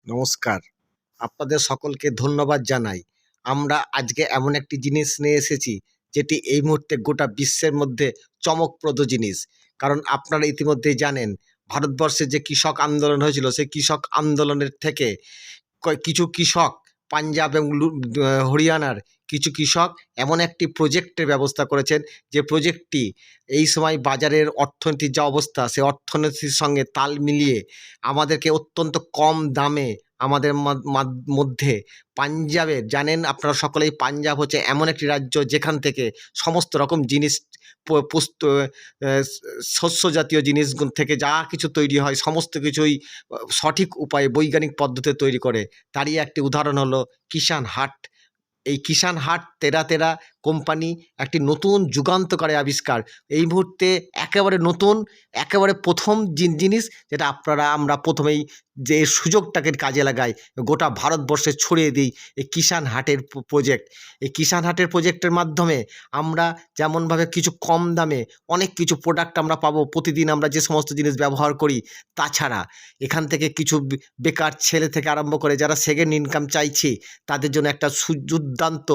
নমস্কার। আপনাদের সকলকে ধন্যবাদ জানাই। আমরা আজকে এমন একটি জিনিস নিয়ে এসেছি, যেটি এই মুহূর্তে গোটা বিশ্বের মধ্যে চমকপ্রদ জিনিস। কারণ আপনারা ইতিমধ্যেই জানেন, ভারতবর্ষে যে কৃষক আন্দোলন হয়েছিল, সেই কৃষক আন্দোলনের থেকে কিছু কৃষক পাঞ্জাব এবং হরিয়ানার কিছু কৃষক এমন একটি প্রজেক্টের ব্যবস্থা করেছেন, যে প্রজেক্টটি এই সময় বাজারের অর্থনীতির যা অবস্থা, সেই অর্থনীতির সঙ্গে তাল মিলিয়ে আমাদেরকে অত্যন্ত কম দামে আমাদের মধ্যে পাঞ্জাবের, জানেন আপনারা সকলেই, পাঞ্জাব হচ্ছে এমন একটি রাজ্য যেখান থেকে সমস্ত রকম জিনিস শস্য জাতীয় জিনিস থেকে যা কিছু তৈরি হয়, সমস্ত কিছুই সঠিক উপায়ে বৈজ্ঞানিক পদ্ধতিতে তৈরি করে। তারই একটি উদাহরণ হলো কিষাণ হাট। এই কিষাণ হাট তেরা কোম্পানি একটি নতুন যুগান্তকারী আবিষ্কার। এই মুহূর্তে একেবারে নতুন, একেবারে প্রথম জিনিস, যেটা আমরা প্রথমেই যে সুযোগটাকে কাজে লাগাই, গোটা ভারতবর্ষে ছড়িয়ে দিই এই কিষাণ হাটের প্রজেক্ট। এই কিষাণ হাটের প্রজেক্টের মাধ্যমে আমরা যেমনভাবে কিছু কম দামে অনেক কিছু প্রোডাক্ট আমরা পাবো, প্রতিদিন আমরা যে সমস্ত জিনিস ব্যবহার করি। তাছাড়া এখান থেকে কিছু বেকার ছেলে থেকে আরম্ভ করে যারা সেকেন্ড ইনকাম চাইছে, তাদের জন্য একটা দুর্দান্ত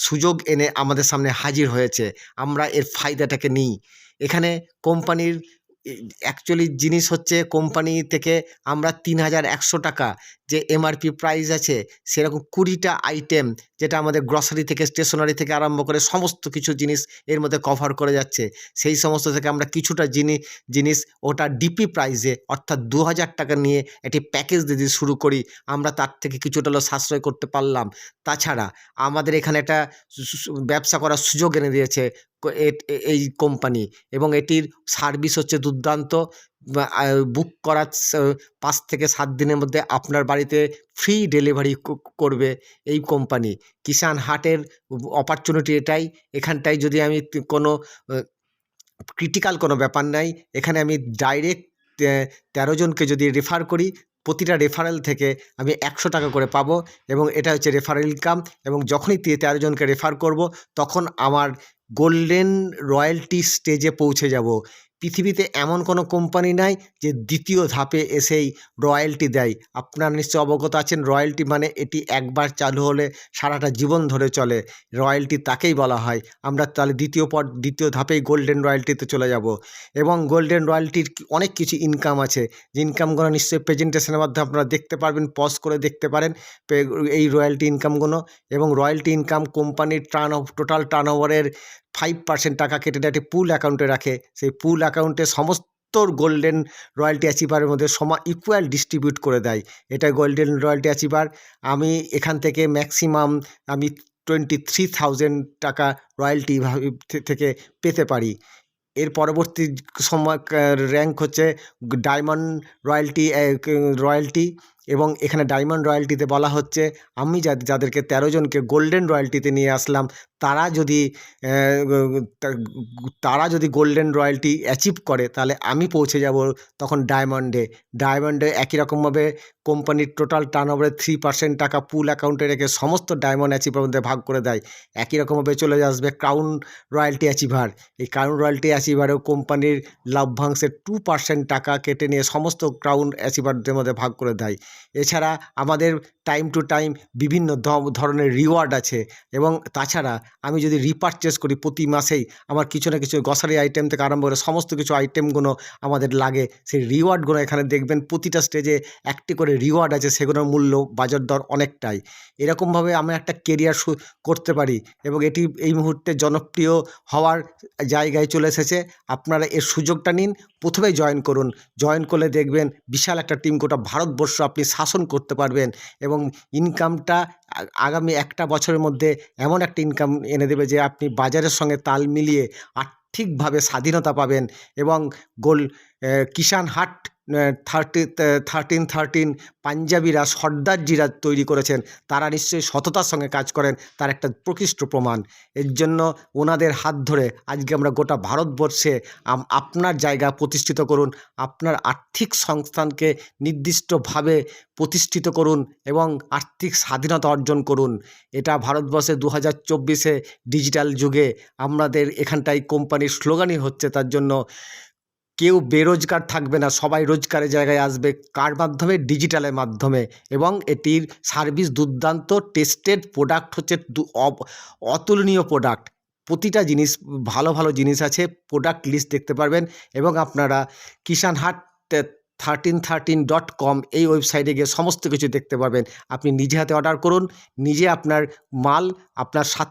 সুযোগ এনে আমাদের সামনে হাজির হয়েছে। আমরা এর ফায়দাটাকে নিই। এখানে কোম্পানির অ্যাকচুয়ালি জিনিস হচ্ছে, কোম্পানি থেকে আমরা ৩,১০০ টাকা যে এমআরপি প্রাইস আছে, সেরকম ২০টা আইটেম, যেটা আমাদের গ্রসারি থেকে স্টেশনারি থেকে আরম্ভ করে সমস্ত কিছু জিনিস এর মধ্যে কভার করে যাচ্ছে। সেই সমস্ত থেকে আমরা কিছুটা জিনিস ওটা ডিপি প্রাইসে, অর্থাৎ ২,০০০ টাকা নিয়ে একটি প্যাকেজ দিতে শুরু করি। আমরা তার থেকে কিছুটা হলেও সাশ্রয় করতে পারলাম। তাছাড়া আমাদের এখানে একটা ব্যবসা করার সুযোগ এনে দিয়েছে এই কোম্পানি, এবং এটির সার্ভিস হচ্ছে দুর্দান্ত। বুক করার ৫ থেকে ৭ দিনের মধ্যে আপনার বাড়িতে ফ্রি ডেলিভারি করবে এই কোম্পানি। কিষাণ হাটের অপরচুনিটি এটাই। এখানটায় যদি আমি কোনো ক্রিটিক্যাল কোনো ব্যাপার নাই, এখানে আমি ডাইরেক্ট ১৩ জনকে যদি রেফার করি, প্রতিটা রেফারেল থেকে আমি ১০০ টাকা করে পাবো, এবং এটা হচ্ছে রেফারেল ইনকাম। এবং যখনই ১৩ জনকে রেফার করব, তখন আমার গোল্ডেন রয়্যালটি স্টেজে পৌঁছে যাব। পৃথিবীতে এমন কোনো কোম্পানি নাই যে দ্বিতীয় ধাপে এসেই রয়্যালটি দেয়। আপনারা নিশ্চয় অবগত আছেন, রয়্যালটি মানে এটি একবার চালু হলে সারাটা জীবন ধরে চলে। রয়্যালটি তাকেই বলা হয়। আমরা তাহলে দ্বিতীয় ধাপেই গোল্ডেন রয়্যালটিতে চলে যাব। এবং গোল্ডেন রয়্যালটির অনেক কিছু ইনকাম আছে, যে ইনকামগুলো নিশ্চয়ই প্রেজেন্টেশনের মাধ্যমে আপনারা দেখতে পারবেন, পজ করে দেখতে পারেন এই রয়্যালটি ইনকামগুলো। এবং রয়্যালটি ইনকাম কোম্পানির টোটাল টার্নওভারের 5% টাকা কেটে একটি পুল অ্যাকাউন্টে রাখে। সেই পুল অ্যাকাউন্টে সমস্ত গোল্ডেন রয়্যালটি অ্যাচিভারের মধ্যে ইকুয়াল ডিস্ট্রিবিউট করে দেয়। এটা গোল্ডেন রয়্যালটি অ্যাচিভার। আমি এখান থেকে ম্যাক্সিমাম আমি 23,000 টাকা রয়্যালটি থেকে পেতে পারি। এর পরবর্তী সময় র্যাঙ্ক হচ্ছে ডায়মন্ড রয়্যালটি। এবং এখানে ডায়মন্ড রয়্যালটিতে বলা হচ্ছে, আমি যাদেরকে ১৩ জনকে গোল্ডেন রয়্যালটিতে নিয়ে আসলাম, তারা যদি গোল্ডেন রয়্যালটি অ্যাচিভ করে, তাহলে আমি পৌঁছে যাব তখন ডায়মন্ডে একই রকমভাবে কোম্পানির টোটাল টার্নওভারের 3% টাকা পুল অ্যাকাউন্টে রেখে সমস্ত ডায়মন্ড অ্যাচিভারের মধ্যে ভাগ করে দেয়। একই রকমভাবে চলে আসবে ক্রাউন রয়্যালটি অ্যাচিভার। এই ক্রাউন রয়্যালটি অ্যাচিভারেও কোম্পানির লভ্যাংশের 2% টাকা কেটে নিয়ে সমস্ত ক্রাউন অ্যাচিভারদের মধ্যে ভাগ করে দেয়। এছাড়া আমাদের টাইম টু টাইম বিভিন্ন ধরনের রিওয়ার্ড আছে। এবং তাছাড়া আমি যদি রিপারচেস করি, প্রতি মাসেই আমার কিছু না কিছু গ্রসারি আইটেম থেকে আরম্ভ করে সমস্ত কিছু আইটেমগুলো আমাদের লাগে। সেই রিওয়ার্ডগুলো এখানে দেখবেন, প্রতিটা স্টেজে একটি করে রিওয়ার্ড আছে, সেগুলোর মূল্য বাজার দর অনেকটাই। এরকমভাবে আমরা একটা কেরিয়ার করতে পারি, এবং এটি এই মুহূর্তে জনপ্রিয় হওয়ার জায়গায় চলে এসেছে। আপনারা এর সুযোগটা নিন, প্রথমেই জয়েন করুন। জয়েন করলে দেখবেন বিশাল একটা টিম, গোটা ভারতবর্ষ আপনি শাসন করতে পারবেন। এবং ইনকামটা আগামী একটা বছরের মধ্যে এমন একটা ইনকাম এনে দেবে, যে আপনি বাজারের সঙ্গে তাল মিলিয়ে আর্থিকভাবে স্বাধীনতা পাবেন। এবং কিষাণ হাট 13 পাঞ্জাবিরা, সর্দারজিরা তৈরি করেছেন, তারা নিশ্চয়ই সততার সঙ্গে কাজ করেন, তার একটা প্রকৃষ্ট প্রমাণ। এর জন্য ওনাদের হাত ধরে আজকে আমরা গোটা ভারতবর্ষে আপনার জায়গা প্রতিষ্ঠিত করুন, আপনার আর্থিক সংস্থানকে নির্দিষ্টভাবে প্রতিষ্ঠিত করুন, এবং আর্থিক স্বাধীনতা অর্জন করুন। এটা ভারতবর্ষে 2024 ডিজিটাল যুগে আমাদের এখানটায় কোম্পানির স্লোগানই হচ্ছে তার জন্য কেউ বেরোজগার থাকবে না, সবাই রোজগারের জায়গায় আসবে। কার মাধ্যমে? ডিজিটালের মাধ্যমে। এবং এটির সার্ভিস দুর্দান্ত, টেস্টেড প্রোডাক্ট হচ্ছে অতুলনীয় প্রোডাক্ট। প্রতিটা জিনিস ভালো ভালো জিনিস আছে, প্রোডাক্ট লিস্ট দেখতে পারবেন। এবং আপনারা কিষান হাট 1313.com এই ওয়েবসাইটে গিয়ে সমস্ত কিছু দেখতে পারবেন। আপনি নিজে হাতে অর্ডার করুন, নিজে আপনার মাল আপনার 7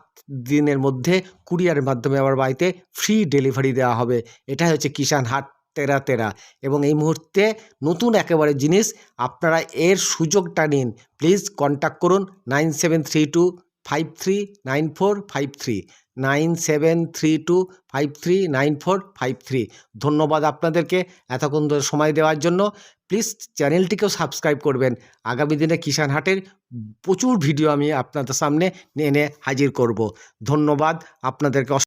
দিনের মধ্যে কুরিয়ারের মাধ্যমে আমার বাড়িতে ফ্রি ডেলিভারি দেওয়া হবে। এটাই হচ্ছে কিষান হাট 1313। এবং এই মুহূর্তে নতুন একেবারে জিনিস, আপনারা এর সুযোগটা নিন। প্লিজ কন্ট্যাক্ট করুন 9732539453, 9732539453। ধন্যবাদ আপনাদেরকে এতক্ষণ ধরে সময় দেওয়ার জন্য। প্লিজ চ্যানেলটিকেও সাবস্ক্রাইব করবেন। আগামী দিনে কিষান হাটের প্রচুর ভিডিও আমি আপনাদের সামনে এনে হাজির করব। ধন্যবাদ আপনাদেরকে।